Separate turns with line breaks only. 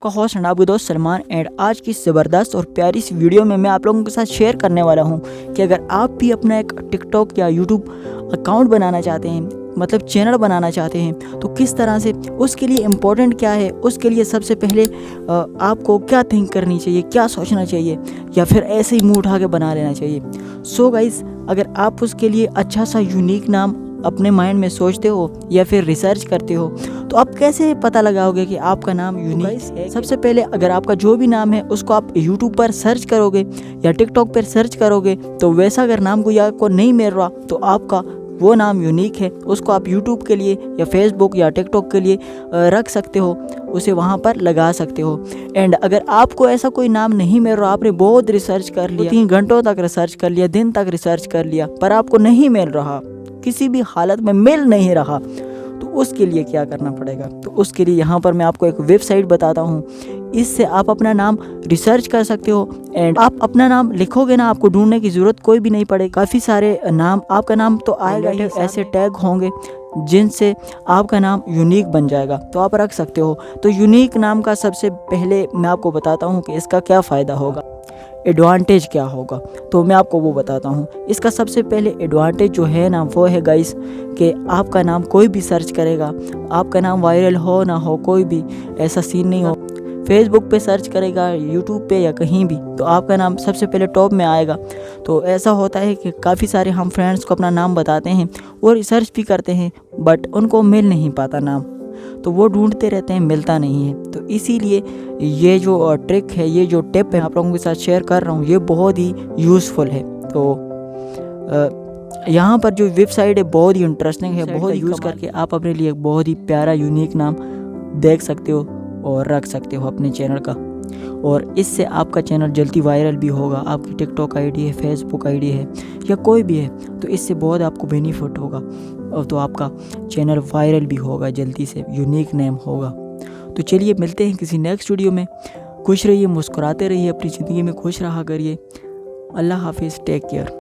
का host and आपके दोस्त सलमान। एंड आज की ज़बरदस्त और प्यारी सी वीडियो में मैं आप लोगों के साथ शेयर करने वाला हूं कि अगर आप भी अपना एक टिकटॉक या यूट्यूब अकाउंट बनाना चाहते हैं, मतलब चैनल बनाना चाहते हैं, तो किस तरह से, उसके लिए इम्पोर्टेंट क्या है, उसके लिए सबसे पहले आपको क्या थिंक करनी चाहिए, क्या सोचना चाहिए, या फिर ऐसे ही मुंह उठा के बना लेना चाहिए। सो गाइस, अगर आप उसके लिए अच्छा सा यूनिक नाम अपने माइंड में सोचते हो या फिर रिसर्च करते हो, तो आप कैसे पता लगाओगे कि आपका नाम यूनिक है। सबसे पहले अगर आपका जो भी नाम है उसको आप यूट्यूब पर सर्च करोगे या टिकटॉक पर सर्च करोगे, तो वैसा अगर नाम कोई आपको नहीं मिल रहा तो आपका वो नाम यूनिक है, उसको आप यूट्यूब के लिए या फेसबुक या टिकटॉक के लिए रख सकते हो, उसे वहाँ पर लगा सकते हो। एंड अगर आपको ऐसा कोई नाम नहीं मिल रहा, आपने बहुत रिसर्च कर लिया, 3 घंटों तक रिसर्च कर लिया, दिन तक रिसर्च कर लिया, पर आपको नहीं मिल रहा, किसी भी हालत में मिल नहीं रहा, तो उसके लिए क्या करना पड़ेगा। तो उसके लिए यहाँ पर मैं आपको एक वेबसाइट बताता हूँ, इससे आप अपना नाम रिसर्च कर सकते हो। एंड आप अपना नाम लिखोगे ना, आपको ढूंढने की ज़रूरत कोई भी नहीं पड़ेगी। काफ़ी सारे नाम, आपका नाम तो आएगा ही, ऐसे टैग होंगे जिनसे आपका नाम यूनिक बन जाएगा, तो आप रख सकते हो। तो यूनिक नाम का सबसे पहले मैं आपको बताता हूँ कि इसका क्या फ़ायदा होगा, एडवांटेज क्या होगा, तो मैं आपको वो बताता हूँ। इसका सबसे पहले एडवांटेज जो है ना, वो है गाइस कि आपका नाम कोई भी सर्च करेगा, आपका नाम वायरल हो ना हो, कोई भी ऐसा सीन नहीं हो, फेसबुक पे सर्च करेगा, यूट्यूब पे या कहीं भी, तो आपका नाम सबसे पहले टॉप में आएगा। तो ऐसा होता है कि काफ़ी सारे हम फ्रेंड्स को अपना नाम बताते हैं और रिसर्च भी करते हैं, बट उनको मिल नहीं पाता नाम, तो वो ढूंढते रहते हैं, मिलता नहीं है। तो इसीलिए ये जो ट्रिक है, ये जो टिप है आप लोगों के साथ शेयर कर रहा हूँ, ये बहुत ही यूज़फुल है। तो यहाँ पर जो वेबसाइट है बहुत ही इंटरेस्टिंग है, बहुत यूज़ करके आप अपने लिए एक बहुत ही प्यारा यूनिक नाम देख सकते हो और रख सकते हो अपने चैनल का। और इससे आपका चैनल जल्दी वायरल भी होगा। आपकी टिकटॉक आईडी है, फेसबुक आईडी है या कोई भी है, तो इससे बहुत आपको बेनिफिट होगा, और तो आपका चैनल वायरल भी होगा, जल्दी से यूनिक नेम होगा। तो चलिए मिलते हैं किसी नेक्स्ट वीडियो में। खुश रहिए, मुस्कुराते रहिए, अपनी ज़िंदगी में खुश रहा करिए। अल्लाह हाफिज़, टेक केयर।